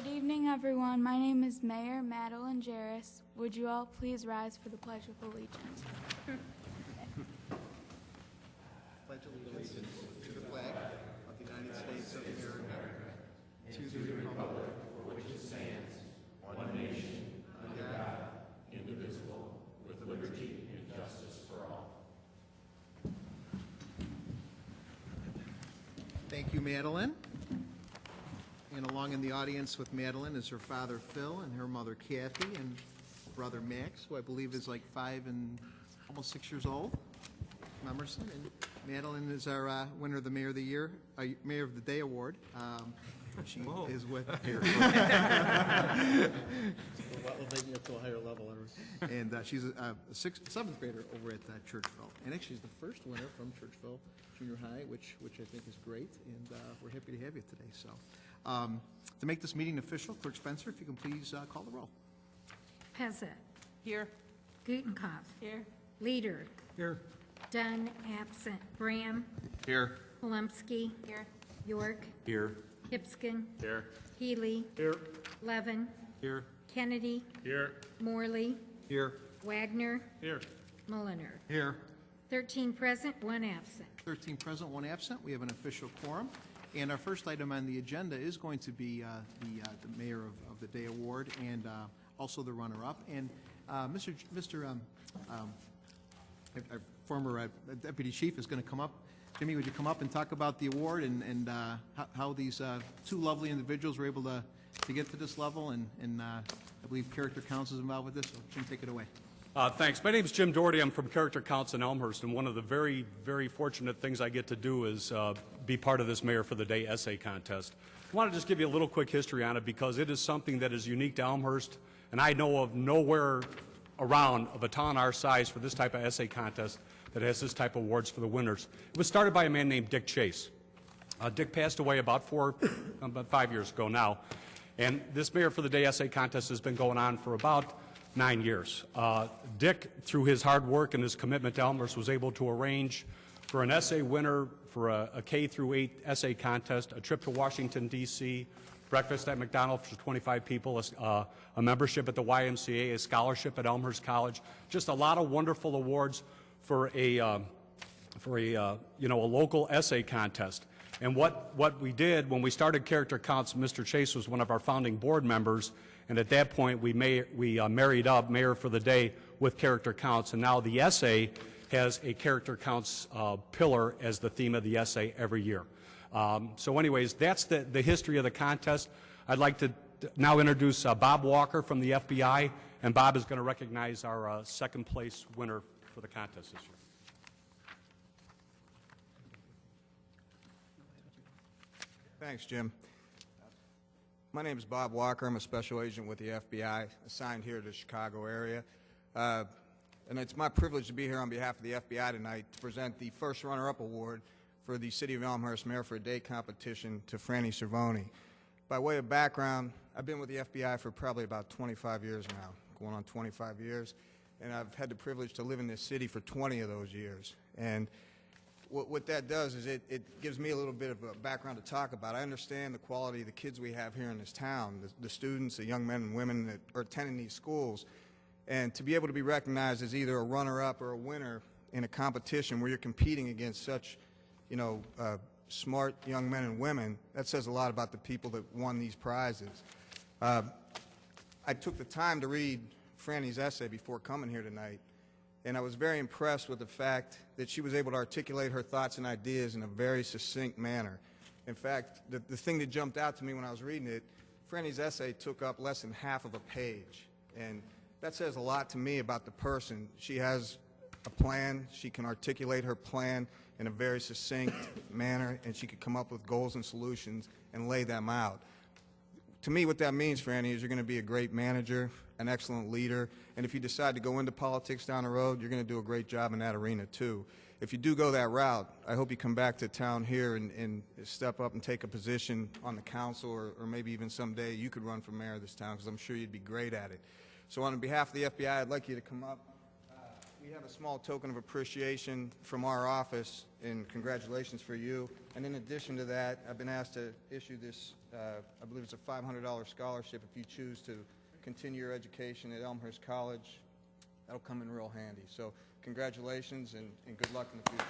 evening, everyone. My name is Mayor Madeline Jarris. Would you all please rise for the Pledge of Allegiance? Pledge allegiance to the flag of the United States of America, to the republic for which it stands, one nation, under God, indivisible, with liberty and justice for all. Thank you, Madeline. And along in the audience with Madeline is her father, Phil, and her mother, Kathy, and brother, Max, who I believe is like 5 and almost 6 years old from Emerson. And Madeline is our winner of the Mayor of the Year, Mayor of the Day Award. She is with here. Elevating up to a higher level. And she's a 7th grader over at Churchville. And actually she's the first winner from Churchville Junior High, which I think is great. And we're happy to have you today. So, to make this meeting official, Clerk Spencer, if you can please call the roll. Peasant. Here. Gutenkopf. Here. Leader. Here. Dunn, absent. Graham. Here. Polumsky. Here. York. Here. Hipskin. Here. Healy. Here. Levin. Here. Kennedy. Here. Morley. Here. Wagner. Here. Mulliner. Here. 13 present, 1 absent. 13 present, 1 absent. We have an official quorum. And our first item on the agenda is going to be the Mayor of the Day Award and also the runner-up. And our former Deputy Chief is going to come up. Jimmy, would you come up and talk about the award and how these 2 lovely individuals were able to get to this level? And I believe Character Counts is involved with this. So, Jim, take it away. Thanks. My name is Jim Doherty. I'm from Character Counts in Elmhurst, and one of the very, very fortunate things I get to do is be part of this Mayor for the Day essay contest. I want to just give you a little quick history on it because it is something that is unique to Elmhurst, and I know of nowhere around of a town our size for this type of essay contest that has this type of awards for the winners. It was started by a man named Dick Chase. Dick passed away about 5 years ago now, and this Mayor for the Day essay contest has been going on for about 9 years. Dick, through his hard work and his commitment to Elmhurst, was able to arrange for an essay winner for a K through 8 essay contest, a trip to Washington, D.C., breakfast at McDonald's for 25 people, a membership at the YMCA, a scholarship at Elmhurst College, just a lot of wonderful awards for a local essay contest. And what we did when we started Character Counts, Mr. Chase was one of our founding board members, and at that point we married up Mayor for the Day with Character Counts, and now the essay has a Character Counts pillar as the theme of the essay every year. So anyways, that's the history of the contest. I'd like to now introduce Bob Walker from the FBI, and Bob is going to recognize our second place winner for the contest this year. Thanks, Jim. My name is Bob Walker. I'm a special agent with the FBI assigned here to the Chicago area. And it's my privilege to be here on behalf of the FBI tonight to present the first runner-up award for the City of Elmhurst Mayor for a Day competition to Franny Cervoni. By way of background, I've been with the FBI for probably about 25 years now, going on 25 years, and I've had the privilege to live in this city for 20 of those years. And what that does is it gives me a little bit of a background to talk about. I understand the quality of the kids we have here in this town, the students, the young men and women that are attending these schools, and to be able to be recognized as either a runner-up or a winner in a competition where you're competing against such, smart young men and women, that says a lot about the people that won these prizes. I took the time to read Franny's essay before coming here tonight, and I was very impressed with the fact that she was able to articulate her thoughts and ideas in a very succinct manner. In fact, the thing that jumped out to me when I was reading it, Franny's essay took up less than half of a page, and that says a lot to me about the person. She has a plan. She can articulate her plan in a very succinct manner, and she could come up with goals and solutions and lay them out. To me, what that means, Franny, is you're going to be a great manager, an excellent leader, and if you decide to go into politics down the road, you're going to do a great job in that arena, too. If you do go that route, I hope you come back to town here and step up and take a position on the council, or maybe even someday you could run for mayor of this town, because I'm sure you'd be great at it. So on behalf of the FBI, I'd like you to come up. We we have a small token of appreciation from our office, and congratulations for you. And in addition to that, I've been asked to issue this, I believe it's a $500 scholarship if you choose to continue your education at Elmhurst College. That'll come in real handy. So congratulations and good luck in the future.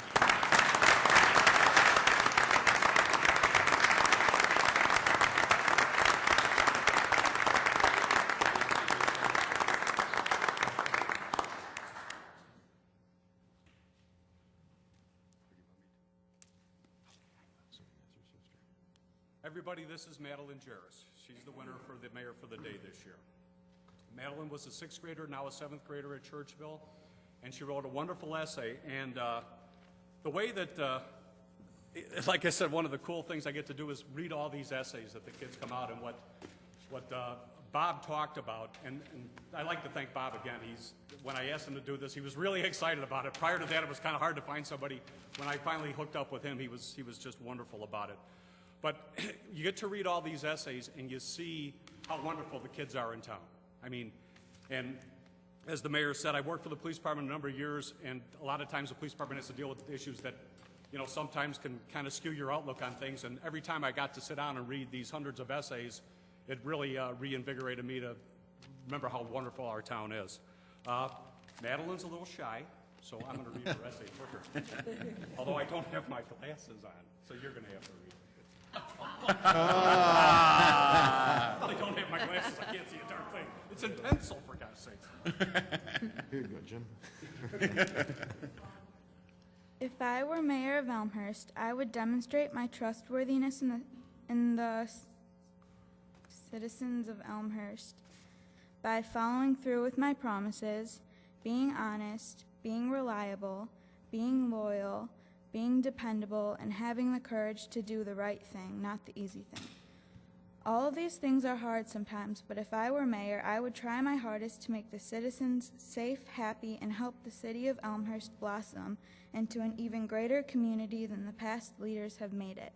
Everybody, this is Madeline Jarris. She's the winner for the mayor for the day this year. Madeline was a 6th grader, now a 7th grader at Churchville, and she wrote a wonderful essay. And the way that, like I said, one of the cool things I get to do is read all these essays that the kids come out, and what Bob talked about. And I like to thank Bob again. When I asked him to do this, he was really excited about it. Prior to that, it was kind of hard to find somebody. When I finally hooked up with him, he was just wonderful about it. But you get to read all these essays, and you see how wonderful the kids are in town. I mean, and as the mayor said, I worked for the police department a number of years, and a lot of times the police department has to deal with issues that, you know, sometimes can kind of skew your outlook on things. And every time I got to sit down and read these hundreds of essays, it really reinvigorated me to remember how wonderful our town is. Madeline's a little shy, so I'm going to read her essay for her. Although I don't have my glasses on, so you're going to have to read it. I don't have my glasses. I can't see a darn thing. It's in pencil, for God's sakes. Here you go, Jim. If I were mayor of Elmhurst, I would demonstrate my trustworthiness in the citizens of Elmhurst by following through with my promises, being honest, being reliable, being loyal, being dependable, and having the courage to do the right thing, not the easy thing. All of these things are hard sometimes, but if I were mayor, I would try my hardest to make the citizens safe, happy, and help the city of Elmhurst blossom into an even greater community than the past leaders have made it.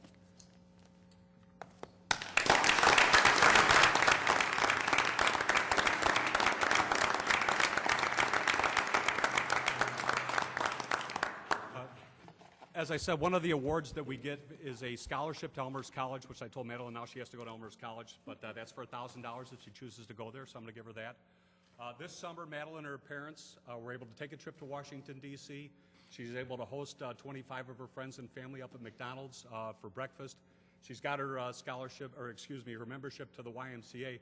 As I said, one of the awards that we get is a scholarship to Elmhurst College, which I told Madeline now she has to go to Elmhurst College, but that's for $1,000 if she chooses to go there, so I'm going to give her that. This summer, Madeline and her parents were able to take a trip to Washington, D.C. She's able to host 25 of her friends and family up at McDonald's for breakfast. She's got her her membership to the YMCA.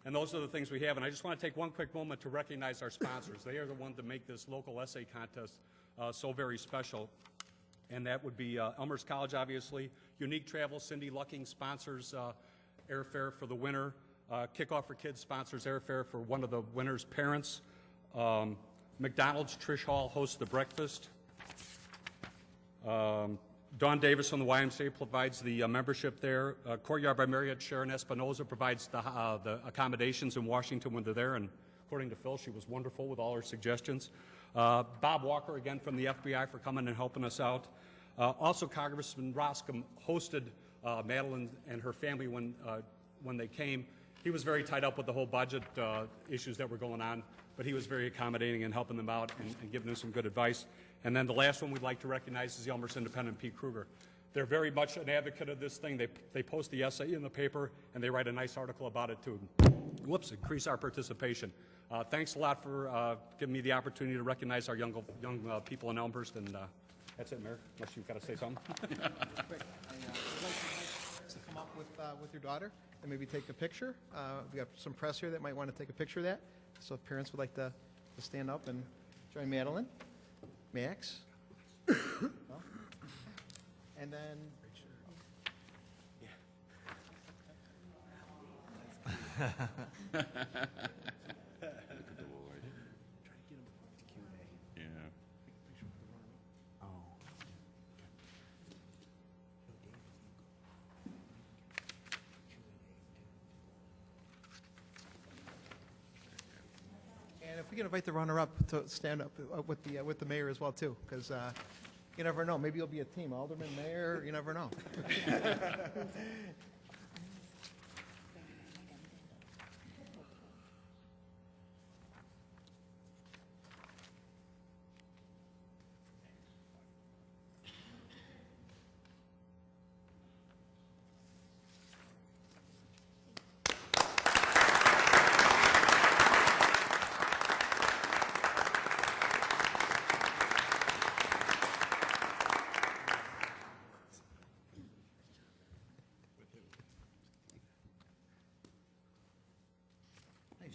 And those are the things we have. And I just want to take one quick moment to recognize our sponsors. They are the ones that make this local essay contest so very special. And that would be Elmhurst College, obviously. Unique Travel, Cindy Lucking sponsors airfare for the winner. Kickoff for Kids sponsors airfare for one of the winner's parents. McDonald's, Trish Hall hosts the breakfast. Dawn Davis from the YMCA provides the membership there. Courtyard by Marriott, Sharon Espinoza provides the accommodations in Washington when they're there. And according to Phil, she was wonderful with all her suggestions. Bob Walker, again, from the FBI for coming and helping us out. Also, Congressman Roscom hosted Madeline and her family when they came. He was very tied up with the whole budget issues that were going on, but he was very accommodating and helping them out and giving them some good advice. And then the last one we'd like to recognize is the Elmhurst Independent, Pete Kruger. They're very much an advocate of this thing. They post the essay in the paper, and they write a nice article about it, too. Increase our participation. Thanks a lot for giving me the opportunity to recognize our young people in Elmhurst, and that's it, Mayor, unless you've got to say something. Quick, I'd like to come up with your daughter and maybe take a picture. We got some press here that might want to take a picture of that. So if parents would like to stand up and join Madeline, Max, and then. And if we can invite the runner-up to stand up with the mayor as well too, because you never know. Maybe you'll be a team, alderman, mayor. You never know.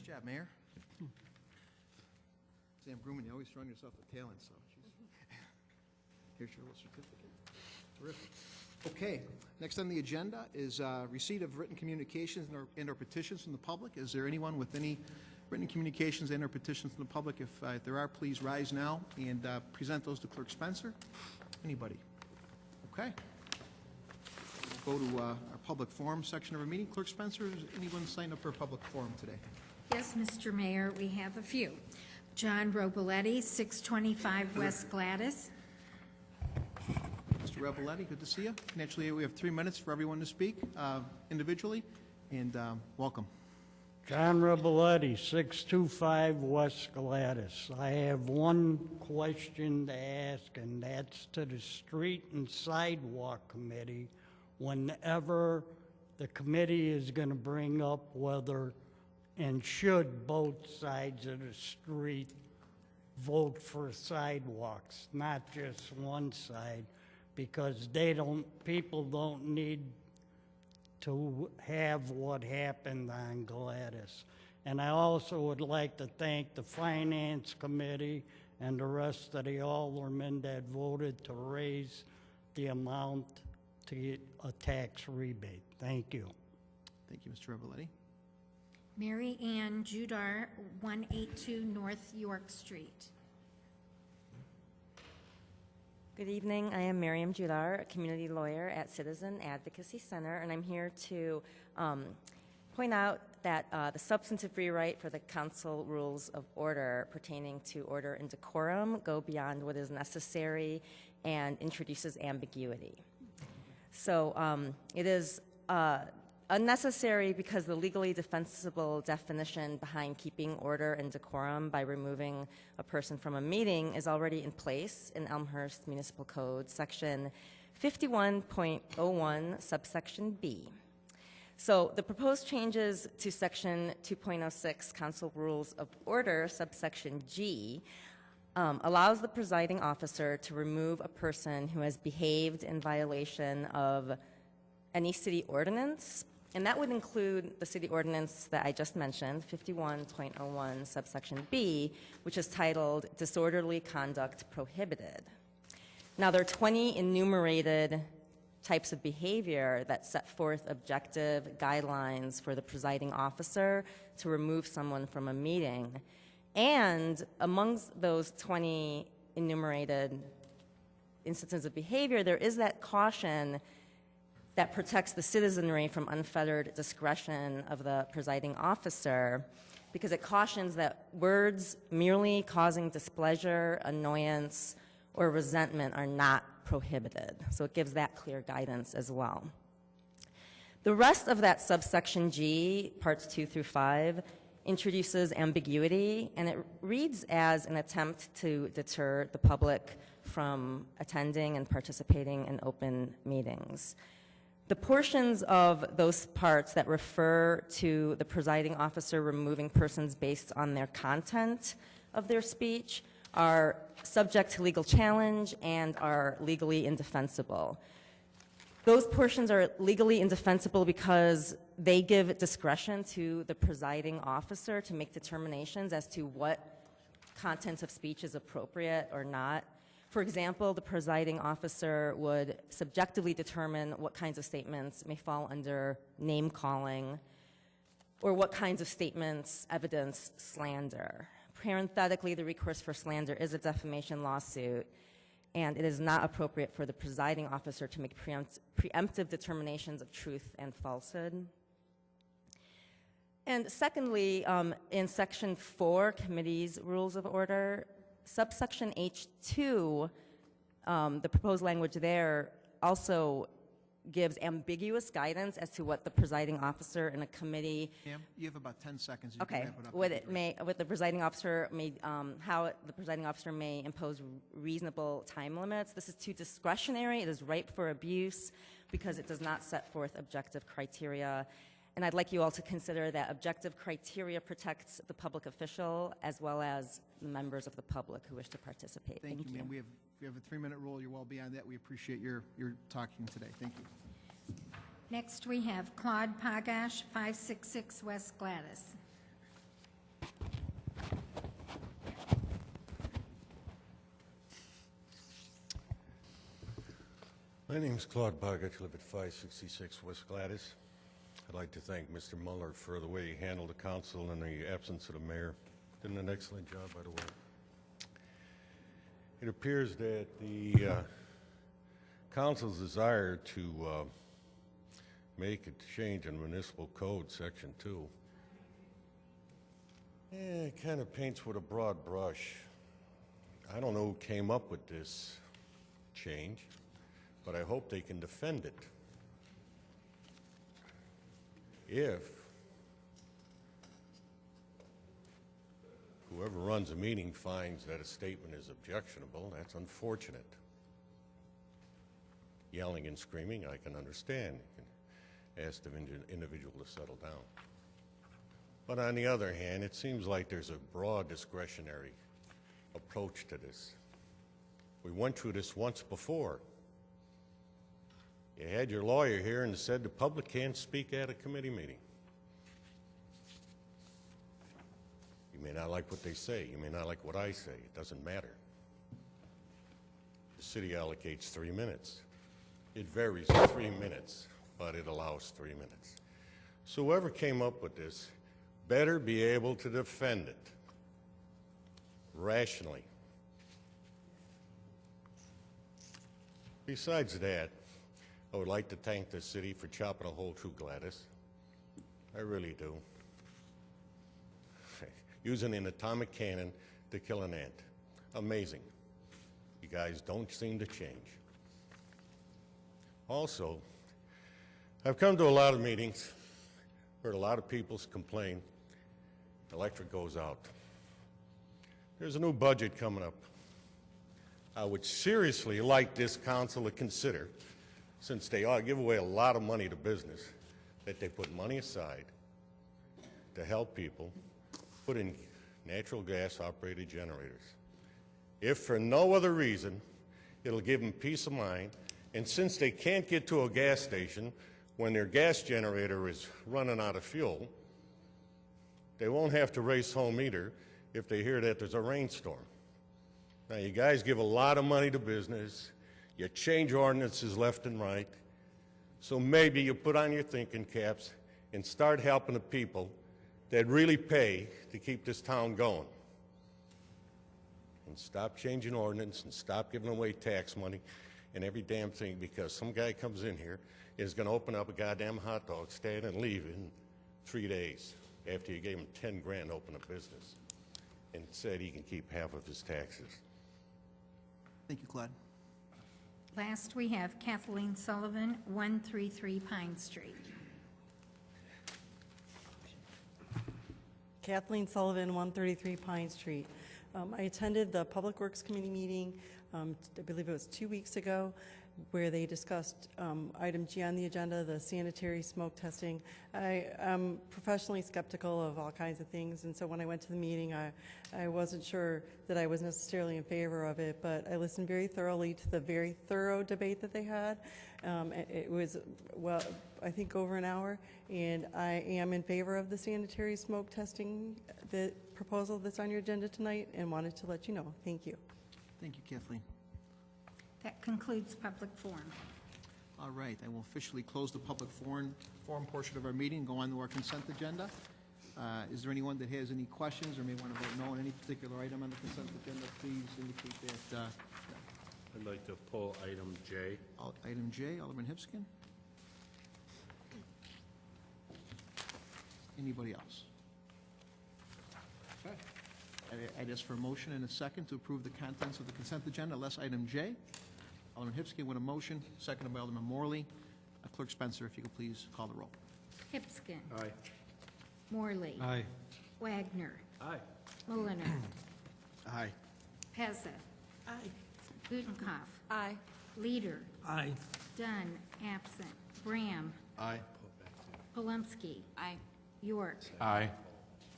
job, Mayor. Sam Grumman, you always throwing yourself with talent, so geez. Here's your little certificate. Terrific. Okay, next on the agenda is receipt of written communications and/or petitions from the public. Is there anyone with any written communications and/or petitions from the public? If there are, please rise now and present those to Clerk Spencer. Anybody? Okay. We'll go to our public forum section of our meeting. Clerk Spencer, is anyone signed up for a public forum today? Yes, Mr. Mayor, we have a few. John Roboletti, 625 West Gladys. Mr. Rebeletti, good to see you. Naturally, we have 3 minutes for everyone to speak individually, and welcome. John Rebeletti, 625 West Gladys. I have one question to ask, and that's to the Street and Sidewalk Committee. Whenever the committee is going to bring up whether and should both sides of the street vote for sidewalks, not just one side, because people don't need to have what happened on Gladys. And I also would like to thank the Finance Committee and the rest of the aldermen that voted to raise the amount to get a tax rebate. Thank you. Thank you, Mr. Rebeletti. Mary Ann Judar, 182 North York Street. Good evening. I am Miriam Judar, a community lawyer at Citizen Advocacy Center, and I'm here to point out that the substantive rewrite for the council rules of order pertaining to order and decorum go beyond what is necessary and introduces ambiguity. So it is unnecessary because the legally defensible definition behind keeping order and decorum by removing a person from a meeting is already in place in Elmhurst Municipal Code, section 51.01, subsection B. So the proposed changes to section 2.06 Council Rules of Order, subsection G, allows the presiding officer to remove a person who has behaved in violation of any city ordinance, and that would include the city ordinance that I just mentioned, 51.01 subsection B, which is titled Disorderly Conduct Prohibited. Now, there are 20 enumerated types of behavior that set forth objective guidelines for the presiding officer to remove someone from a meeting. And amongst those 20 enumerated instances of behavior, there is that caution that protects the citizenry from unfettered discretion of the presiding officer, because it cautions that words merely causing displeasure, annoyance, or resentment are not prohibited. So it gives that clear guidance as well. The rest of that subsection G, parts 2 through 5, introduces ambiguity, and it reads as an attempt to deter the public from attending and participating in open meetings. The portions of those parts that refer to the presiding officer removing persons based on their content of their speech are subject to legal challenge and are legally indefensible. Those portions are legally indefensible because they give discretion to the presiding officer to make determinations as to what content of speech is appropriate or not. For example, the presiding officer would subjectively determine what kinds of statements may fall under name-calling or what kinds of statements evidence slander. Parenthetically, the recourse for slander is a defamation lawsuit, and it is not appropriate for the presiding officer to make preemptive determinations of truth and falsehood. And secondly, in Section 4, Committee's Rules of Order, subsection H2, the proposed language there also gives ambiguous guidance as to what the presiding officer in a committee. Pam, you have about 10 seconds. You can Okay. wrap it up. What the presiding officer may, how the presiding officer may impose reasonable time limits. This is too discretionary. It is ripe for abuse because it does not set forth objective criteria. And I'd like you all to consider that objective criteria protects the public official as well as the members of the public who wish to participate. Thank you, ma'am. We have a 3-minute rule. You're well beyond that. We appreciate your talking today. Thank you. Next, we have Claude Pagash, 566 West Gladys. My name's Claude Boggett. I live at 566 West Gladys. I'd like to thank Mr. Muller for the way he handled the council in the absence of the mayor. Did an excellent job, by the way. It appears that the council's desire to make a change in municipal code, section 2, it kind of paints with a broad brush. I don't know who came up with this change, but I hope they can defend it. If whoever runs a meeting finds that a statement is objectionable, that's unfortunate. Yelling and screaming, I can understand. You can ask the individual to settle down. But on the other hand, it seems like there's a broad discretionary approach to this. We went through this once before. You had your lawyer here and said the public can't speak at a committee meeting. You may not like what they say. You may not like what I say. It doesn't matter. The city allocates 3 minutes. It varies 3 minutes, but it allows 3 minutes. So whoever came up with this better be able to defend it rationally. Besides that, I would like to thank the city for chopping a hole through Gladys. I really do. Using an atomic cannon to kill an ant. Amazing. You guys don't seem to change. Also, I've come to a lot of meetings, heard a lot of people complain, electric goes out. There's a new budget coming up. I would seriously like this council to consider, since they give away a lot of money to business, that they put money aside to help people put in natural gas operated generators. If for no other reason, it'll give them peace of mind, and since they can't get to a gas station when their gas generator is running out of fuel, they won't have to race home either if they hear that there's a rainstorm. Now, you guys give a lot of money to business, you change ordinances left and right, so maybe you put on your thinking caps and start helping the people that really pay to keep this town going. And stop changing ordinance and stop giving away tax money and every damn thing, because some guy comes in here and is going to open up a goddamn hot dog stand and leave in 3 days after you gave him 10 grand to open a business and said he can keep half of his taxes. Thank you, Claude. Last, we have Kathleen Sullivan, 133 Pine Street. Kathleen Sullivan, 133 Pine Street. I attended the Public Works Committee meeting, I believe it was 2 weeks ago, where they discussed item G on the agenda, the sanitary smoke testing. I am professionally skeptical of all kinds of things, and so when I went to the meeting, I wasn't sure that I was necessarily in favor of it, but I listened very thoroughly to the very thorough debate that they had. It was, well, I think over an hour, and I am in favor of the sanitary smoke testing, the proposal that's on your agenda tonight, and wanted to let you know. Thank you. Thank you, Kathleen. That concludes public forum. All right, I will officially close the public forum portion of our meeting, go on to our consent agenda. Is there anyone that has any questions or may want to vote no on any particular item on the consent agenda? Please indicate that. I'd like to pull item J. Item J, Alderman Hipskin. Anybody else? Okay. I'd ask for a motion and a second to approve the contents of the consent agenda, less item J. Alderman Hipskin with a motion, seconded by Alderman Morley. Clerk Spencer, if you could please call the roll. Hipskin. Aye. Morley. Aye. Wagner. Aye. Mullenor. Aye. Pezza. Aye. Gutenkopf. Aye. Leader. Aye. Dunn, absent. Graham. Aye. Polumsky. Aye. York. Aye.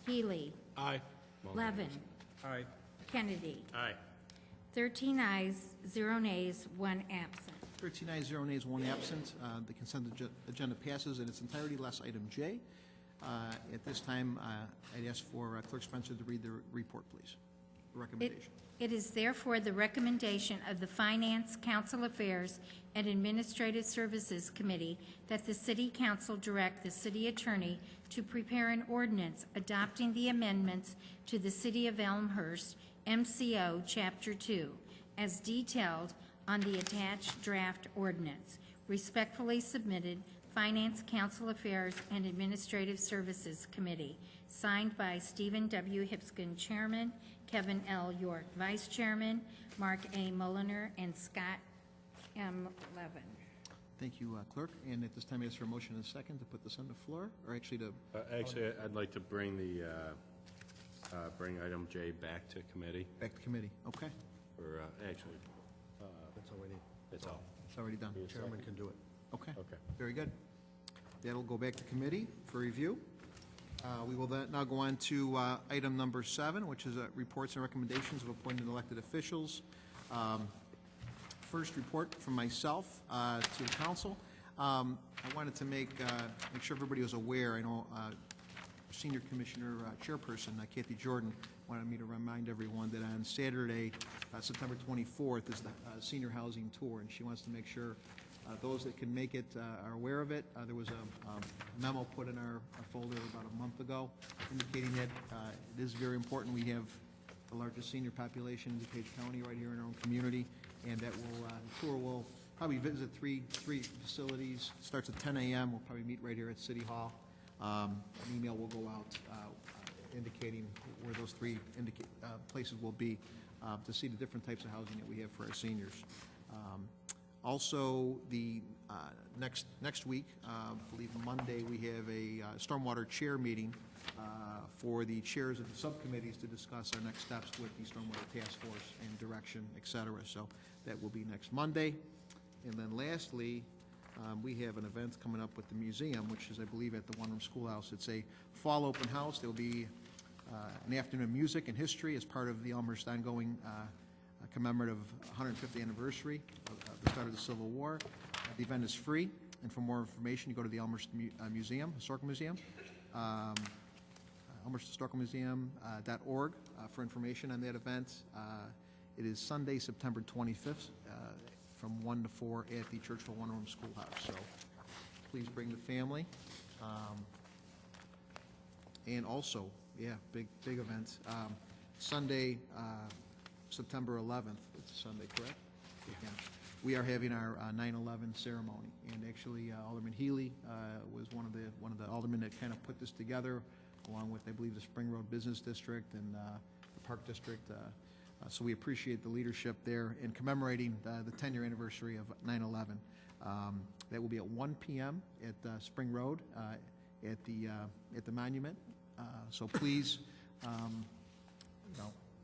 Healy. Aye. Levin. Aye. Kennedy. Aye. 13 ayes, 0 nays, 1 absent. 13 ayes, 0 nays, 1 absent. The consent agenda passes in its entirety, less item J. At this time, I'd ask for Clerk Spencer to read the report, please. recommendation. It is therefore the recommendation of the Finance, Council Affairs, and Administrative Services Committee that the City Council direct the City Attorney to prepare an ordinance adopting the amendments to the City of Elmhurst MCO Chapter 2 as detailed on the attached draft ordinance. Respectfully submitted, Finance, Council Affairs, and Administrative Services Committee. Signed by Stephen W. Hipskin, Chairman, Kevin L. York, Vice Chairman, Mark A. Mulliner, and Scott M. Levin. Thank you, Clerk. And at this time, I ask for a motion and a second to put this on the floor, or actually to, Actually, I'd like to bring the, bring item J back to committee, back to committee. Okay, or, actually, That's all we need. it's all. it's already done. Chairman can do it. Okay. Okay. Very good. That'll go back to committee for review. We will then now go on to item number 7, which is reports and recommendations of appointed elected officials. First report from myself to the council. I wanted to make sure everybody was aware. I know Senior Commissioner Chairperson Kathy Jordan wanted me to remind everyone that on Saturday, September 24th, is the senior housing tour, and she wants to make sure those that can make it are aware of it. There was a memo put in our folder about a month ago indicating that it is very important. We have the largest senior population in DuPage County right here in our own community, and that will the tour will probably visit three facilities. Starts at 10 a.m. We'll probably meet right here at City Hall. An email will go out indicating where those three places will be to see the different types of housing that we have for our seniors. Also, the next week, I believe Monday, we have a stormwater chair meeting for the chairs of the subcommittees to discuss our next steps with the stormwater task force and direction, et cetera. So that will be next Monday. And then lastly, we have an event coming up with the museum, which is, I believe, at the One Room Schoolhouse. It's a fall open house. There will be an afternoon of music and history as part of the Elmhurst ongoing commemorative 150th anniversary of the start of the Civil War. The event is free, and for more information, you go to the Elmhurst Museum, Historical Museum, elmhursthistoricalmuseum.org for information on that event. It is Sunday, September 25th, from 1 to 4 at the Churchville One Room Schoolhouse. So please bring the family. And also, yeah, big event. Sunday, September 11th, it's a Sunday, correct? Yeah. We are having our 9/11 ceremony, and actually Alderman Healy was one of the aldermen that kind of put this together, along with, I believe, the Spring Road Business District and the Park District. So we appreciate the leadership there in commemorating the 10-year anniversary of 9/11. That will be at 1 p.m. at Spring Road at the monument. So please,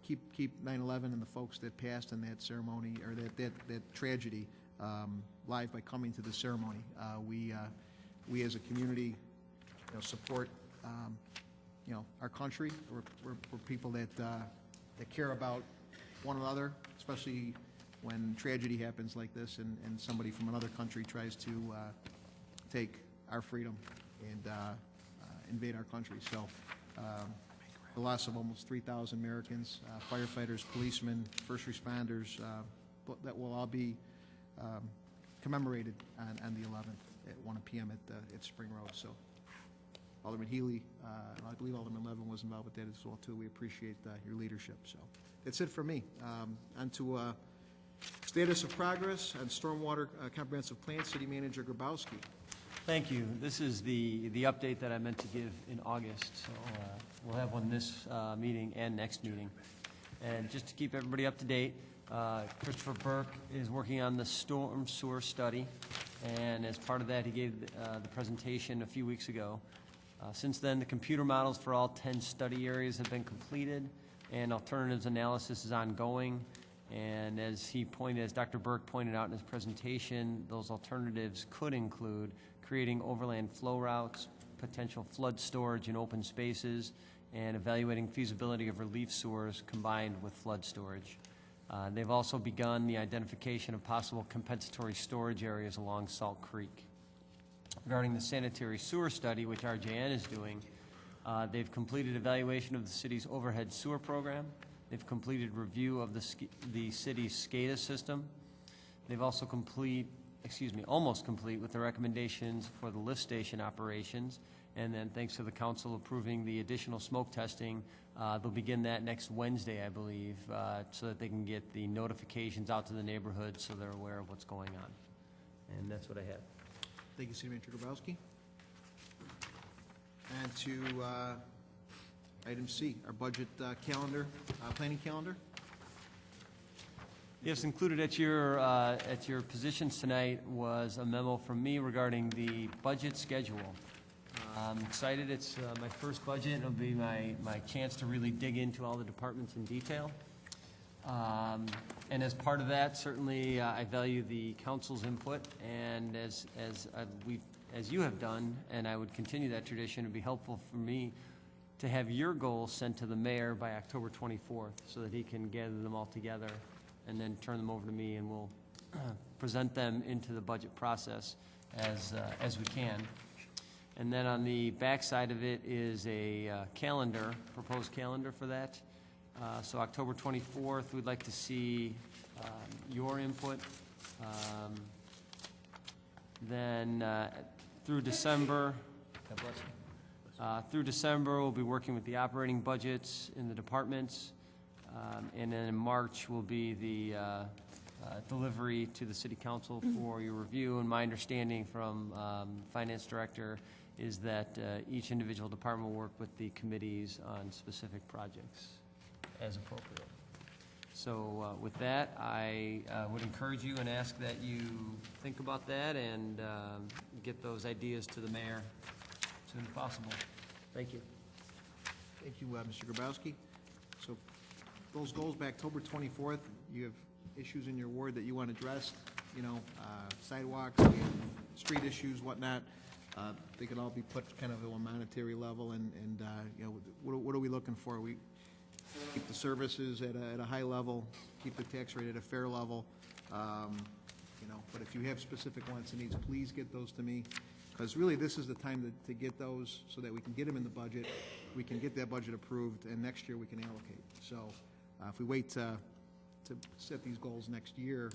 keep 9/11 and the folks that passed in that ceremony or that tragedy live by coming to the ceremony. We as a community support our country. We're people that care about one another, especially when tragedy happens like this and somebody from another country tries to take our freedom and invade our country. So the loss of almost 3,000 Americans, firefighters, policemen, first responders, that will all be commemorated on the 11th at 1 p.m. at Spring Road. So Alderman Healy, and I believe Alderman Levin was involved with that as well, too. We appreciate your leadership. So that's it for me. On to status of progress on Stormwater Comprehensive Plan, City Manager Grabowski. Thank you. This is the update that I meant to give in August. So we'll have one this meeting and next meeting. And just to keep everybody up to date, Christopher Burke is working on the storm sewer study. And as part of that, he gave the presentation a few weeks ago. Since then, the computer models for all 10 study areas have been completed, and alternatives analysis is ongoing. And as Dr. Burke pointed out in his presentation, those alternatives could include creating overland flow routes, potential flood storage in open spaces, and evaluating feasibility of relief sewers combined with flood storage. They've also begun the identification of possible compensatory storage areas along Salt Creek. Regarding the sanitary sewer study, which RJN is doing, they've completed evaluation of the city's overhead sewer program. They've completed review of the city's SCADA system. They've also almost complete with the recommendations for the lift station operations. And then thanks to the council approving the additional smoke testing, they'll begin that next Wednesday, I believe, so that they can get the notifications out to the neighborhood so they're aware of what's going on. And that's what I have. Thank you, City Manager Grabowski. And to item C, our budget calendar, planning calendar. Yes, included at your positions tonight was a memo from me regarding the budget schedule. I'm excited. It's my first budget. It'll be my chance to really dig into all the departments in detail. And as part of that, certainly I value the council's input. And as you have done, and I would continue that tradition, it would be helpful for me to have your goals sent to the mayor by October 24th so that he can gather them all together and then turn them over to me, and we'll present them into the budget process as we can. And then on the back side of it is a proposed calendar for that. So October 24th, we'd like to see your input. Then through December, God bless you. Through December, we'll be working with the operating budgets in the departments. And then in March will be the delivery to the City Council for your review. And my understanding from Finance Director is that each individual department will work with the committees on specific projects as appropriate. So with that, I would encourage you and ask that you think about that and get those ideas to the mayor as soon as possible. Thank you. Thank you, Mr. Grabowski. So those goals by October 24th, you have issues in your ward that you want addressed, sidewalks, street issues, whatnot. They could all be put kind of at a monetary level, and what are we looking for? We keep the services at a high level, keep the tax rate at a fair level, but if you have specific wants and needs, please get those to me, because really this is the time to get those so that we can get them in the budget, we can get that budget approved, and next year we can allocate. So if we wait to set these goals next year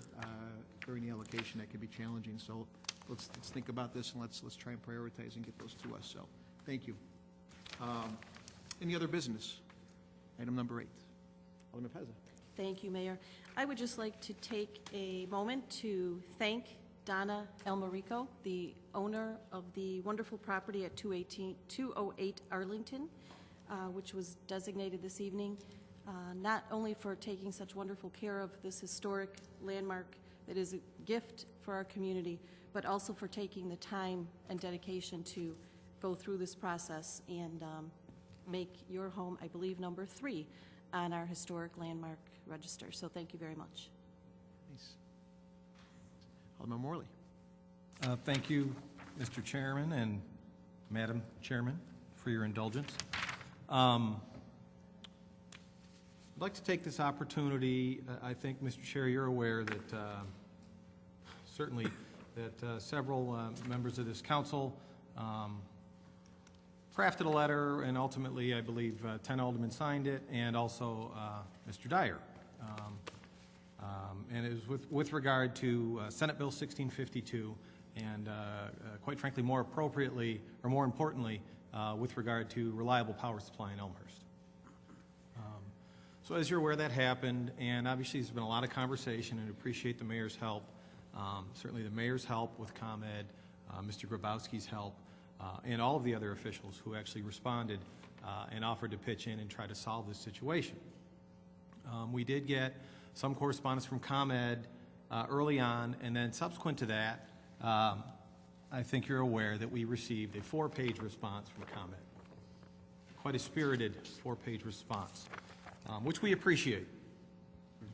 during the allocation, that could be challenging. So let's think about this, and let's try and prioritize and get those to us. So thank you. Any other business? Item number 8. Alderman Pezza. Thank you, Mayor. I would just like to take a moment to thank Donna Elmarico, the owner of the wonderful property at 208 Arlington, which was designated this evening, not only for taking such wonderful care of this historic landmark that is a gift for our community, but also for taking the time and dedication to go through this process and make your home, I believe, number 3 on our historic landmark register. So thank you very much. Nice. Alderman Morley. Thank you, Mr. Chairman and Madam Chairman, for your indulgence. I'd like to take this opportunity. I think, Mr. Chair, you're aware that certainly that several members of this council crafted a letter, and ultimately, I believe, 10 aldermen signed it, and also Mr. Dyer. And it was with regard to Senate Bill 1652, and quite frankly, more appropriately, or more importantly, with regard to reliable power supply in Elmhurst. So as you're aware, that happened, and obviously there's been a lot of conversation, and appreciate the mayor's help. Certainly the mayor's help with ComEd, Mr. Grabowski's help, and all of the other officials who actually responded and offered to pitch in and try to solve this situation. We did get some correspondence from ComEd early on, and then subsequent to that, I think you're aware that we received a 4-page response from ComEd. Quite a spirited 4-page response, which we appreciate.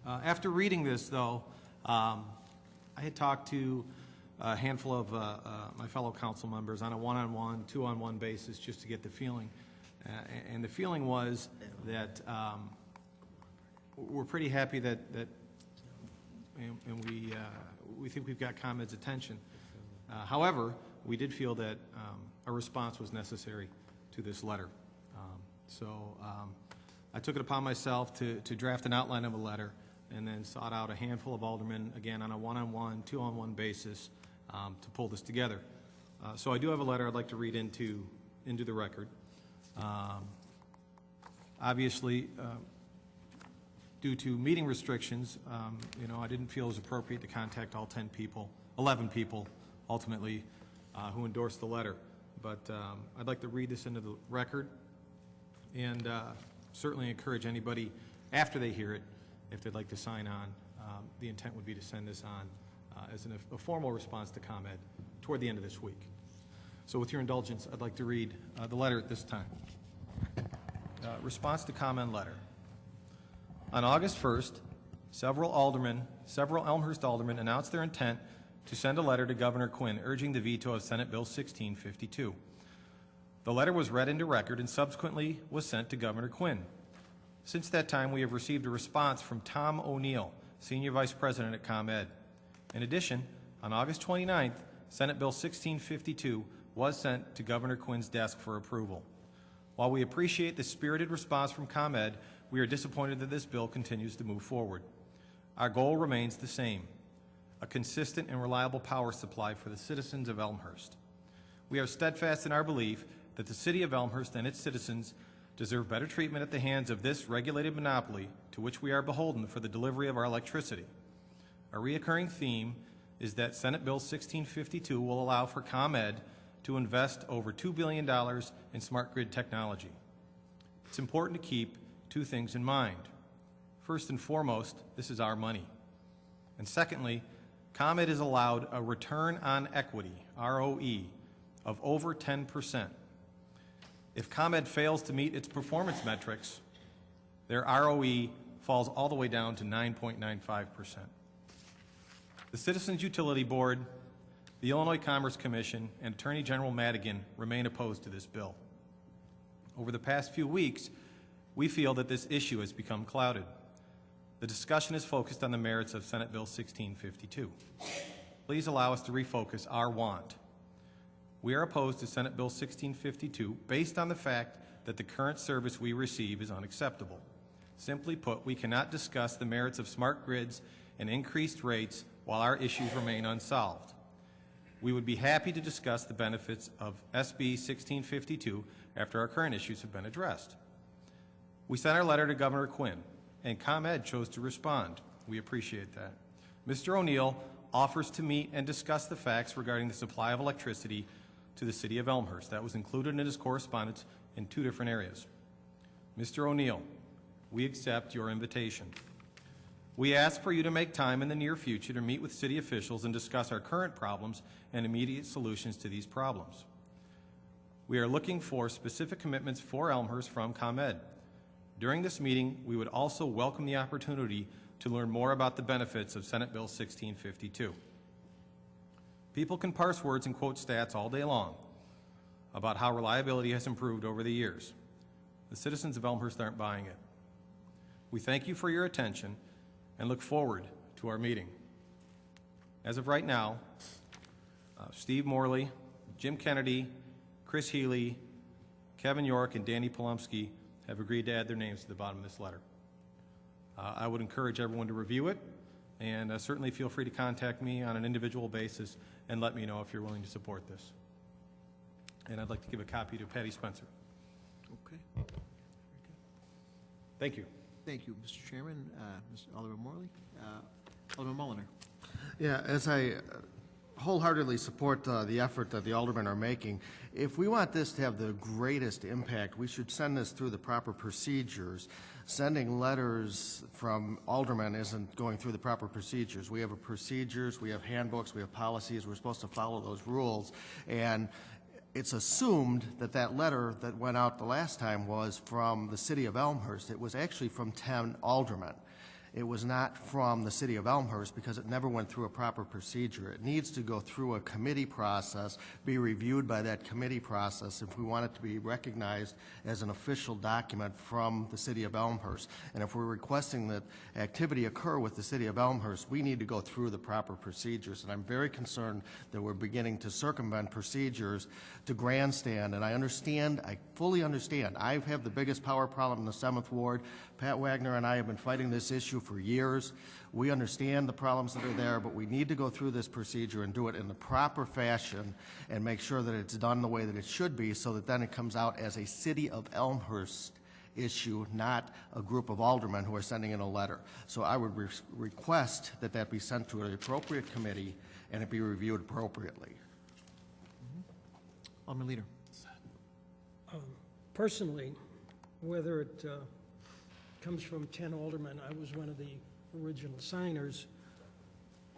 After reading this, though, I had talked to a handful of my fellow council members on a one-on-one, two-on-one basis just to get the feeling. And the feeling was that we're pretty happy that we think we've got ComEd's attention. However, we did feel that a response was necessary to this letter. So I took it upon myself to draft an outline of a letter and then sought out a handful of aldermen, again, on a one-on-one, two-on-one basis to pull this together. So I do have a letter I'd like to read into the record. Obviously, due to meeting restrictions, I didn't feel it was appropriate to contact all 11 people, ultimately, who endorsed the letter. But I'd like to read this into the record and certainly encourage anybody, after they hear it, if they'd like to sign on. The intent would be to send this on as a formal response to ComEd toward the end of this week. So with your indulgence, I'd like to read the letter at this time. Response to ComEd letter. On August 1st, several Elmhurst aldermen announced their intent to send a letter to Governor Quinn urging the veto of Senate Bill 1652. The letter was read into record and subsequently was sent to Governor Quinn. Since that time, we have received a response from Tom O'Neill, Senior Vice President at ComEd. In addition, on August 29th, Senate Bill 1652 was sent to Governor Quinn's desk for approval. While we appreciate the spirited response from ComEd, we are disappointed that this bill continues to move forward. Our goal remains the same: a consistent and reliable power supply for the citizens of Elmhurst. We are steadfast in our belief that the city of Elmhurst and its citizens deserve better treatment at the hands of this regulated monopoly to which we are beholden for the delivery of our electricity. A reoccurring theme is that Senate Bill 1652 will allow for ComEd to invest over $2 billion in smart grid technology. It's important to keep two things in mind. First and foremost, this is our money. And secondly, ComEd is allowed a return on equity, ROE, of over 10%. If ComEd fails to meet its performance metrics, their ROE falls all the way down to 9.95%. The Citizens Utility Board, the Illinois Commerce Commission, and Attorney General Madigan remain opposed to this bill. Over the past few weeks, we feel that this issue has become clouded. The discussion is focused on the merits of Senate Bill 1652. Please allow us to refocus our want. We are opposed to Senate Bill 1652 based on the fact that the current service we receive is unacceptable. Simply put, we cannot discuss the merits of smart grids and increased rates while our issues remain unsolved. We would be happy to discuss the benefits of SB 1652 after our current issues have been addressed. We sent our letter to Governor Quinn, and ComEd chose to respond. We appreciate that. Mr. O'Neill offers to meet and discuss the facts regarding the supply of electricity to the city of Elmhurst. That was included in his correspondence in two different areas. Mr. O'Neill, we accept your invitation. We ask for you to make time in the near future to meet with city officials and discuss our current problems and immediate solutions to these problems. We are looking for specific commitments for Elmhurst from ComEd. During this meeting, we would also welcome the opportunity to learn more about the benefits of Senate Bill 1652. People can parse words and quote stats all day long about how reliability has improved over the years. The citizens of Elmhurst aren't buying it. We thank you for your attention and look forward to our meeting. As of right now, Steve Morley, Jim Kennedy, Chris Healy, Kevin York, and Danny Polumsky have agreed to add their names to the bottom of this letter. I would encourage everyone to review it, and certainly feel free to contact me on an individual basis and let me know if you're willing to support this. And I'd like to give a copy to Patty Spencer. Okay. Thank you. Thank you, Mr. Chairman. Mr. Alderman Morley. Alderman Mulliner. Yeah, as I wholeheartedly support the effort that the aldermen are making, if we want this to have the greatest impact, we should send this through the proper procedures. Sending letters from aldermen isn't going through the proper procedures. We have procedures, we have handbooks, we have policies. We're supposed to follow those rules. And it's assumed that that letter that went out the last time was from the city of Elmhurst. It was actually from 10 aldermen. it was not from the city of Elmhurst because it never went through a proper procedure. It needs to go through a committee process, be reviewed by that committee process if we want it to be recognized as an official document from the city of Elmhurst. And if we're requesting that activity occur with the city of Elmhurst, we need to go through the proper procedures. And I'm very concerned that we're beginning to circumvent procedures to grandstand. And I fully understand. I have the biggest power problem in the 7th Ward. Pat Wagner and I have been fighting this issue for years. We understand the problems that are there, but we need to go through this procedure and do it in the proper fashion and make sure that it's done the way that it should be so that then it comes out as a city of Elmhurst issue, not a group of aldermen who are sending in a letter. So I would request that that be sent to an appropriate committee and it be reviewed appropriately. Alderman Leader. Personally, whether it comes from 10 aldermen, I was one of the original signers,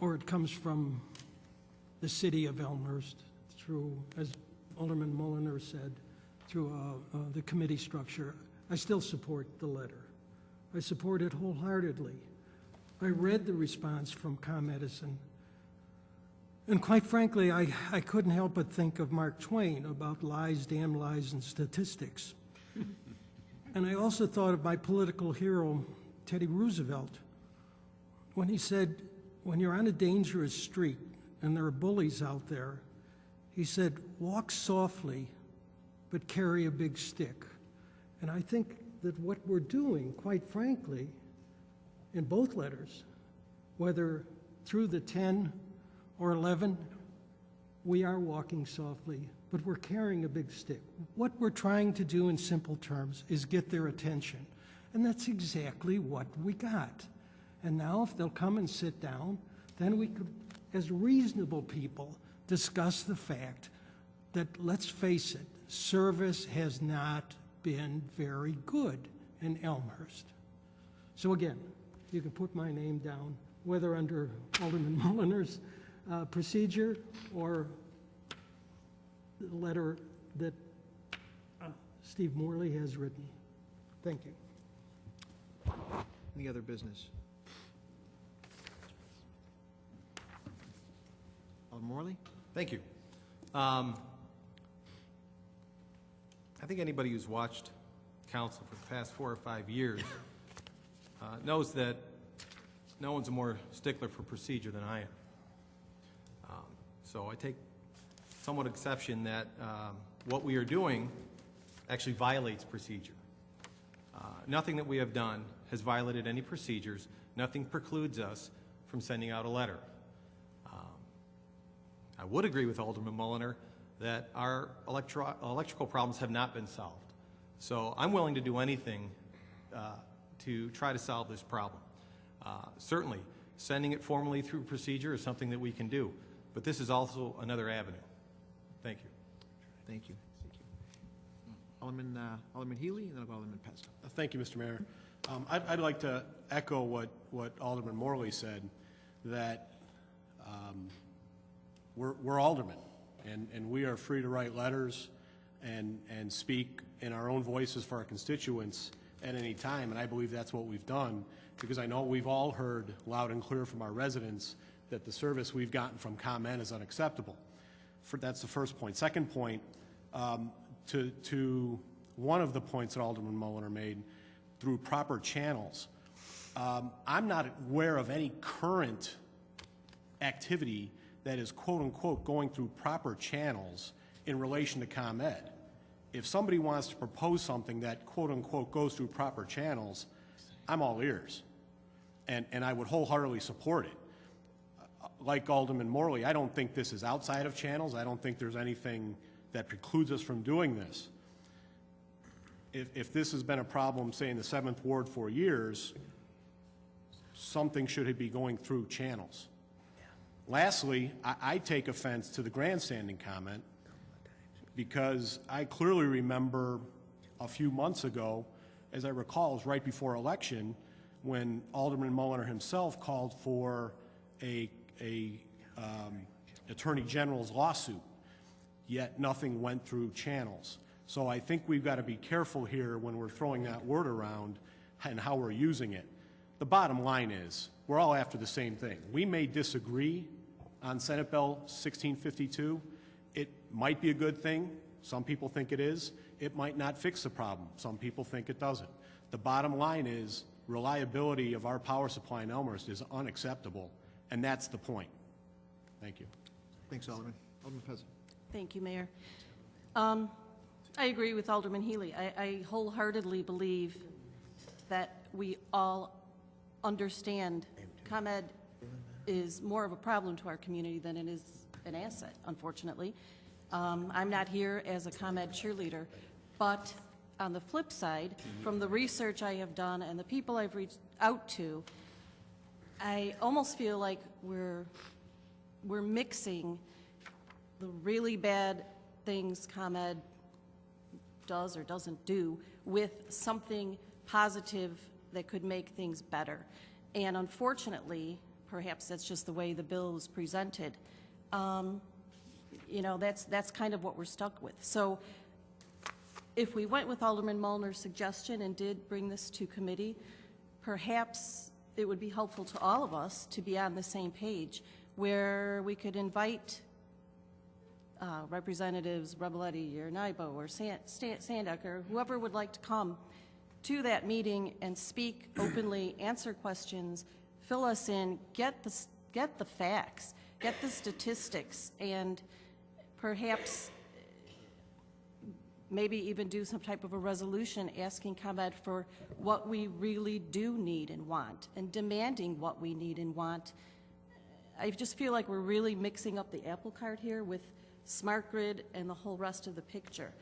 or it comes from the city of Elmhurst through, as Alderman Mulliner said, through the committee structure, I still support the letter. I support it wholeheartedly. I read the response from ComEd, and quite frankly, I couldn't help but think of Mark Twain about lies, damn lies, and statistics. And I also thought of my political hero, Teddy Roosevelt, when he said, when you're on a dangerous street and there are bullies out there, he said, walk softly, but carry a big stick. And I think that what we're doing, quite frankly, in both letters, whether through the 10 or 11, we are walking softly, but we're carrying a big stick. What we're trying to do in simple terms is get their attention. And that's exactly what we got. And now if they'll come and sit down, then we could, as reasonable people, discuss the fact that, let's face it, service has not been very good in Elmhurst. So again, you can put my name down, whether under Alderman Mulliner's procedure or the letter that Steve Morley has written. Thank you. Any other business? Alderman Morley? Thank you. I think anybody who's watched council for the past 4 or 5 years knows that no one's a more stickler for procedure than I am. So I take somewhat exception that what we are doing actually violates procedure. Nothing that we have done has violated any procedures. Nothing precludes us from sending out a letter. I would agree with Alderman Mulliner that our electrical problems have not been solved. So I'm willing to do anything to try to solve this problem. Certainly, sending it formally through procedure is something that we can do, but this is also another avenue. Thank you. Thank you. Alderman Healy, and then I'll go Alderman Pesca. Thank you, Mr. Mayor. I'd like to echo what Alderman Morley said, that we're aldermen, and we are free to write letters and speak in our own voices for our constituents at any time, and I believe that's what we've done, because I know we've all heard loud and clear from our residents that the service we've gotten from ComEd is unacceptable. That's the first point. Second point, to one of the points that Alderman Mulliner made, through proper channels. I'm not aware of any current activity that is quote-unquote going through proper channels in relation to ComEd. If somebody wants to propose something that quote-unquote goes through proper channels, I'm all ears, and I would wholeheartedly support it. Like Alderman Morley, I don't think this is outside of channels. I don't think there's anything that precludes us from doing this. If this has been a problem, say, in the 7th Ward for years, something should be going through channels. Lastly, I take offense to the grandstanding comment, because I clearly remember a few months ago, as I recall, it was right before election, when Alderman Mulliner himself called for a Attorney General's lawsuit, yet nothing went through channels. So I think we've got to be careful here when we're throwing that word around and how we're using it. the bottom line is, we're all after the same thing. We may disagree on Senate Bill 1652. It might be a good thing. Some people think it is. It might not fix the problem. Some people think it doesn't. The bottom line is reliability of our power supply in Elmhurst is unacceptable, and that's the point. Thank you. Thanks, Alderman. Alderman Pezza. Thank you, Mayor. I agree with Alderman Healy. I wholeheartedly believe that we all understand ComEd is more of a problem to our community than it is an asset, unfortunately. I'm not here as a ComEd cheerleader, but on the flip side, from the research I have done and the people I've reached out to, I almost feel like we're mixing the really bad things ComEd does or doesn't do with something positive that could make things better. And unfortunately, perhaps that's just the way the bill is presented. You know, that's kind of what we're stuck with. So if we went with Alderman Mullner's suggestion and did bring this to committee, perhaps it would be helpful to all of us to be on the same page, where we could invite Representatives Rebeletti or Nybo or Sandecker, or whoever would like to come to that meeting and speak openly, answer questions, fill us in, get the facts, get the statistics, and perhaps maybe even do some type of a resolution asking ComEd for what we really do need and want, and demanding what we need and want. I just feel like we're really mixing up the apple cart here with smart grid and the whole rest of the picture.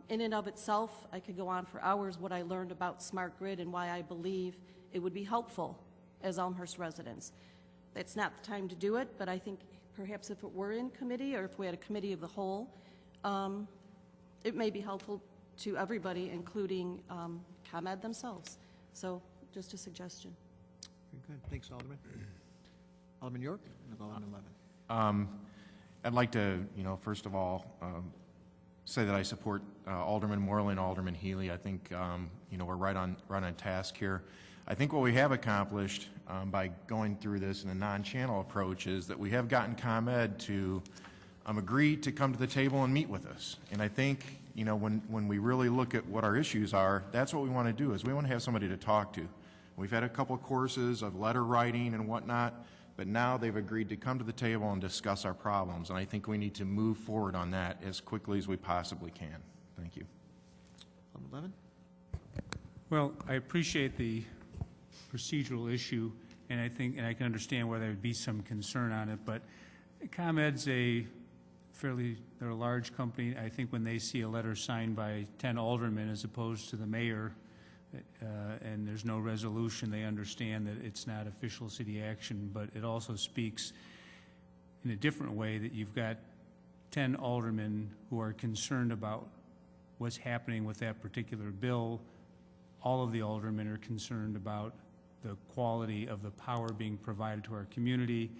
In and of itself, I could go on for hours what I learned about smart grid and why I believe it would be helpful as Elmhurst residents. It's not the time to do it, but I think perhaps if it were in committee or if we had a committee of the whole, it may be helpful to everybody, including ComEd themselves. So just a suggestion. Very good. Thanks, Alderman. Alderman York and Alderman Levin. I'd like to, first of all, say that I support Alderman Morley and Alderman Healy. I think, we're right on task here. I think what we have accomplished by going through this in a non-channel approach is that we have gotten ComEd to agree to come to the table and meet with us. And I think, when we really look at what our issues are, that's what we want to do, is we want to have somebody to talk to. We've had a couple of courses of letter writing and whatnot, but now they've agreed to come to the table and discuss our problems, and I think we need to move forward on that as quickly as we possibly can. Thank you. Alderman Levin. Well, I appreciate the procedural issue, and I can understand why there would be some concern on it, but ComEd's they're a large company. I think when they see a letter signed by 10 aldermen as opposed to the mayor, and there's no resolution, they understand that it's not official city action, but it also speaks in a different way that you've got 10 aldermen who are concerned about what's happening with that particular bill. All of the aldermen are concerned about the quality of the power being provided to our community.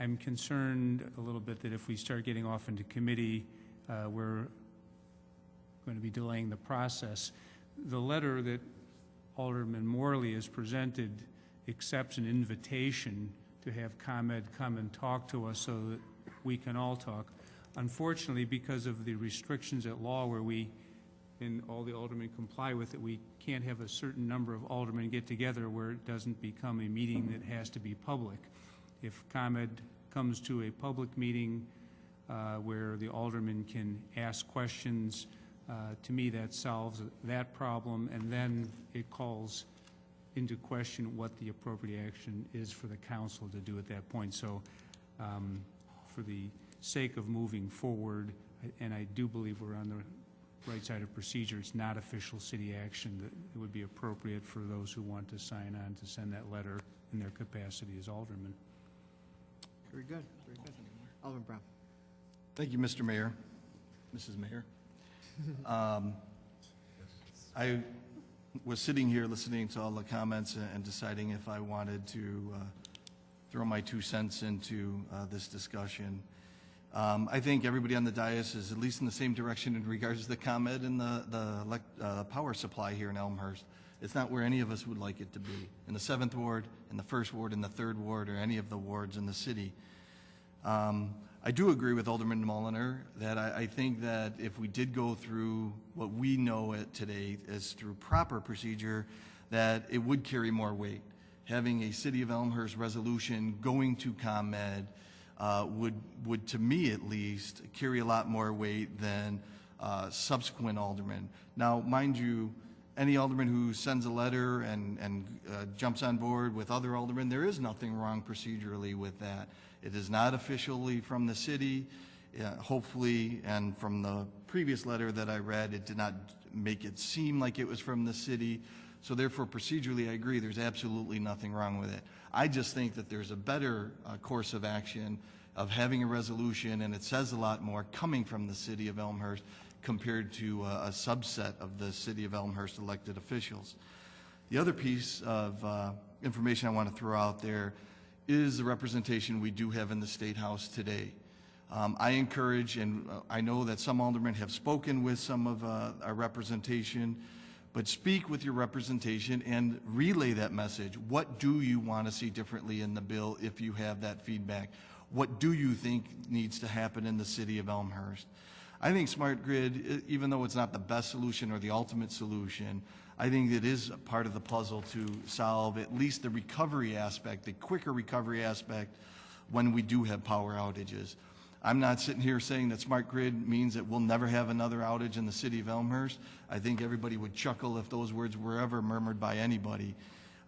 I'm concerned a little bit that if we start getting off into committee, we're going to be delaying the process. The letter that Alderman Morley has presented accepts an invitation to have ComEd come and talk to us so that we can all talk. Unfortunately, because of the restrictions at law where and all the aldermen comply with it, we can't have a certain number of aldermen get together where it doesn't become a meeting that has to be public. If ComEd comes to a public meeting where the aldermen can ask questions, to me that solves that problem, and then it calls into question what the appropriate action is for the council to do at that point. So for the sake of moving forward, and I do believe we're on the right side of procedure, it's not official city action, that it would be appropriate for those who want to sign on to send that letter in their capacity as aldermen. Very good. Very good. Alderman Brown. Thank you, Mr. Mayor, Mrs. Mayor. I was sitting here listening to all the comments and deciding if I wanted to throw my 2 cents into this discussion. I think everybody on the dais is at least in the same direction in regards to the ComEd and the power supply here in Elmhurst. It's not where any of us would like it to be, in the 7th Ward, in the 1st Ward, in the 3rd Ward, or any of the wards in the city. I do agree with Alderman Mulliner that I think that if we did go through what we know it today as through proper procedure, that it would carry more weight. Having a City of Elmhurst resolution going to ComEd would, to me at least, carry a lot more weight than subsequent aldermen. Now, mind you, any alderman who sends a letter and jumps on board with other aldermen, there is nothing wrong procedurally with that. It is not officially from the city, hopefully, and from the previous letter that I read, it did not make it seem like it was from the city. So therefore, procedurally, I agree, there's absolutely nothing wrong with it. I just think that there's a better course of action of having a resolution, and it says a lot more coming from the city of Elmhurst compared to a subset of the city of Elmhurst elected officials. The other piece of information I want to throw out there is the representation we do have in the State House today. I encourage, and I know that some aldermen have spoken with some of our representation, but speak with your representation and relay that message. What do you want to see differently in the bill if you have that feedback? What do you think needs to happen in the city of Elmhurst? I think smart grid, even though it's not the best solution or the ultimate solution, I think it is part of the puzzle to solve at least the recovery aspect, the quicker recovery aspect when we do have power outages. I'm not sitting here saying that smart grid means that we'll never have another outage in the city of Elmhurst. I think everybody would chuckle if those words were ever murmured by anybody.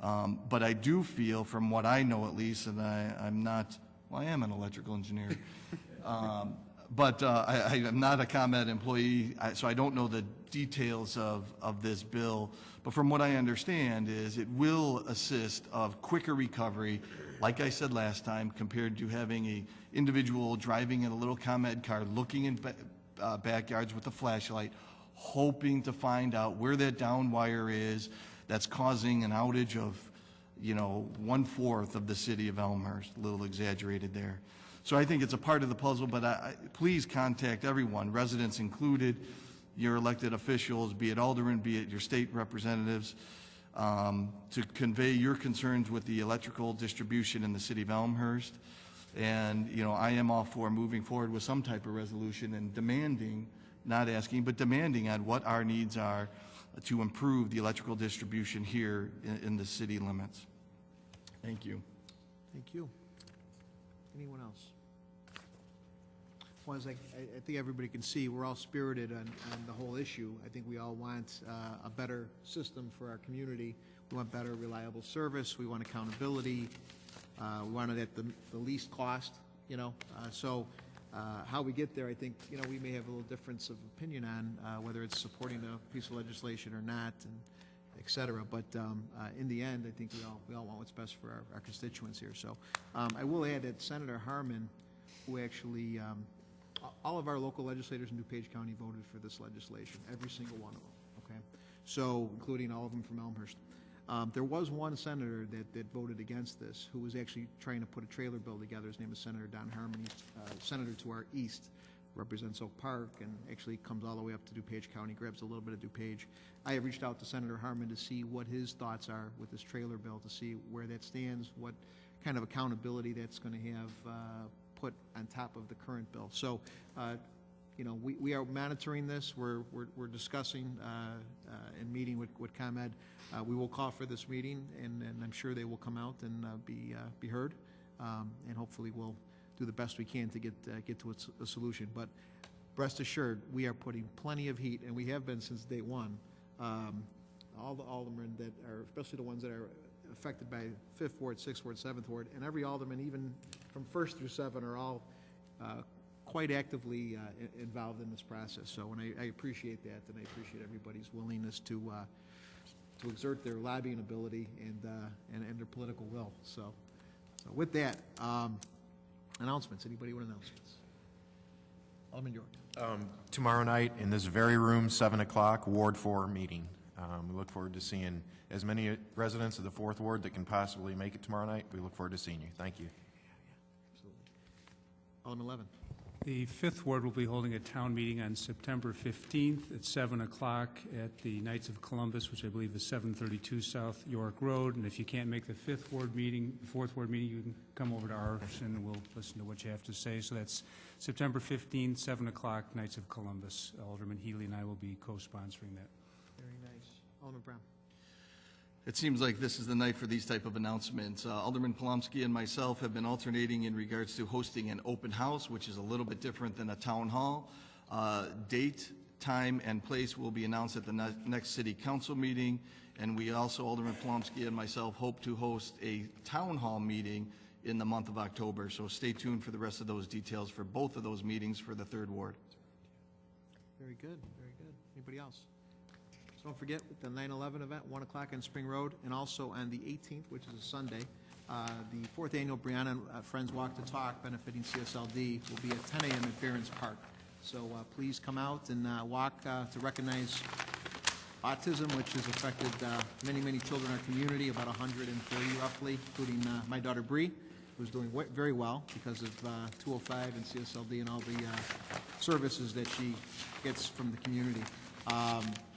But I do feel, from what I know at least, and I'm not, well, I am an electrical engineer, but I am not a ComEd employee, so I don't know the details of this bill. But from what I understand is it will assist of quicker recovery, like I said last time, compared to having a individual driving in a little ComEd car, looking in backyards with a flashlight, hoping to find out where that down wire is that's causing an outage of, 1/4 of the city of Elmhurst, a little exaggerated there. So I think it's a part of the puzzle, but please contact everyone, residents included, your elected officials, be it aldermen, be it your state representatives, to convey your concerns with the electrical distribution in the city of Elmhurst. And, I am all for moving forward with some type of resolution and demanding, not asking, but demanding on what our needs are to improve the electrical distribution here in the city limits. Thank you. Thank you. Anyone else? Well, as I think everybody can see, we're all spirited on the whole issue. I think we all want a better system for our community. We want better, reliable service. We want accountability. We want it at the least cost, So how we get there, I think, we may have a little difference of opinion on whether it's supporting a piece of legislation or not, and et cetera. But in the end, I think we all want what's best for our constituents here. So I will add that Senator Harmon, who actually, all of our local legislators in DuPage County voted for this legislation, every single one of them, okay? So, including all of them from Elmhurst. There was one senator that voted against this, who was actually trying to put a trailer bill together. His name is Senator Don Harmon. He's senator to our east, represents Oak Park, and actually comes all the way up to DuPage County, grabs a little bit of DuPage. I have reached out to Senator Harmon to see what his thoughts are with this trailer bill, to see where that stands, what kind of accountability that's going to have put on top of the current bill. So, we are monitoring this. We're discussing and meeting with ComEd. We will call for this meeting, and I'm sure they will come out and be heard, and hopefully we'll do the best we can to get to a solution. But rest assured, we are putting plenty of heat, and we have been since day one. All the aldermen that are, especially the ones that are affected by 5th Ward, 6th Ward, 7th Ward, and every alderman, even from 1st through 7, are all quite actively involved in this process. So, and I appreciate that, and I appreciate everybody's willingness to exert their lobbying ability and their political will. So with that, announcements. Anybody with announcements? Alderman York. Tomorrow night in this very room, 7 o'clock, Ward 4 meeting. We look forward to seeing as many residents of the 4th Ward that can possibly make it tomorrow night. We look forward to seeing you. Thank you. Absolutely. Alderman Levin. The Fifth Ward will be holding a town meeting on September 15th at 7 o'clock at the Knights of Columbus, which I believe is 732 South York Road. And if you can't make the Fourth Ward meeting, you can come over to ours and we'll listen to what you have to say. So that's September 15th, 7 o'clock, Knights of Columbus. Alderman Healy and I will be co-sponsoring that. Very nice. Alderman Brown. It seems like this is the night for these type of announcements. Alderman Polomsky and myself have been alternating in regards to hosting an open house, which is a little bit different than a town hall. Date, time, and place will be announced at the next city council meeting. And we also, Alderman Polomsky and myself, hope to host a town hall meeting in the month of October. So stay tuned for the rest of those details for both of those meetings for the 3rd Ward. Very good, very good. Anybody else? So don't forget the 9/11 event, 1 o'clock on Spring Road, and also on the 18th, which is a Sunday, the 4th Annual Brianna and Friends Walk to Talk benefiting CSLD will be at 10 a.m. at Barron's Park. So please come out and walk to recognize autism, which has affected many, many children in our community, about 130 roughly, including my daughter Bree, who's doing very well because of 205 and CSLD and all the services that she gets from the community.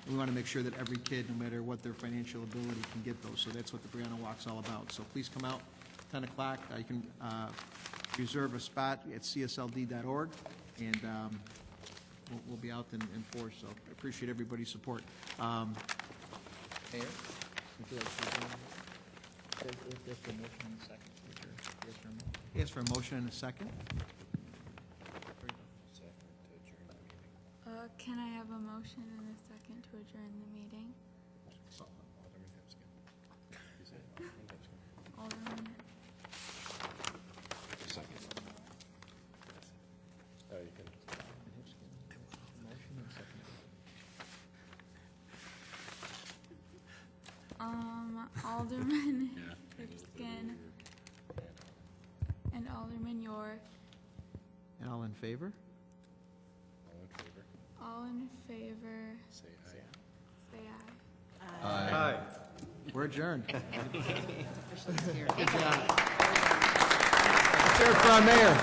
We want to make sure that every kid, no matter what their financial ability, can get those. So that's what the Brianna Walk's all about. So please come out, 10 o'clock. You can reserve a spot at csld.org, and we'll be out in force. So I appreciate everybody's support. Mayor, would you like to ask for a motion in a second? Yes, for a motion in a second. Can I have a motion in a second to adjourn the meeting? Alderman. Second. You can. Alderman Lipskin and Alderman York. And all in favor? All in favor. Say aye. Say aye. Aye. We're adjourned. Good job. Let's hear it for our mayor.